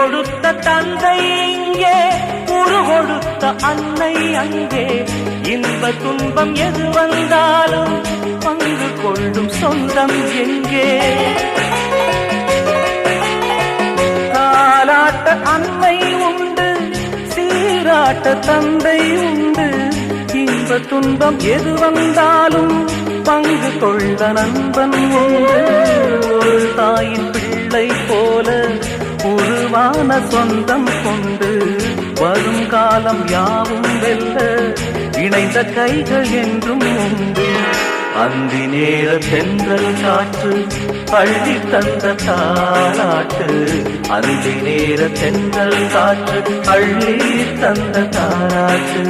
கொடுத்த தந்தை இங்கே, உரு கொடுத்த அன்னை அங்கே. இன்ப துன்பம் எது வந்தாலும் பங்கு கொள்ளும் சொந்தம் எங்கே? தாலாட்ட அன்னை உண்டு, சீராட்ட தந்தை உண்டு. இன்ப துன்பம் எது வந்தாலும் பங்கு கொள்ள நண்பன் உண்டு. ஒரு தாயின் பிள்ளை போல உருவான சொந்தம் கொண்டு வரும் காலம் யாவும் வெல்ல இணைந்த கைகள் என்றும் உண்டு. அந்தி நேர தென்றல் காற்று பள்ளி தந்த தாலாட்டு. அந்தி நேர தென்றல் காற்று அள்ளி தந்த தாலாட்டு.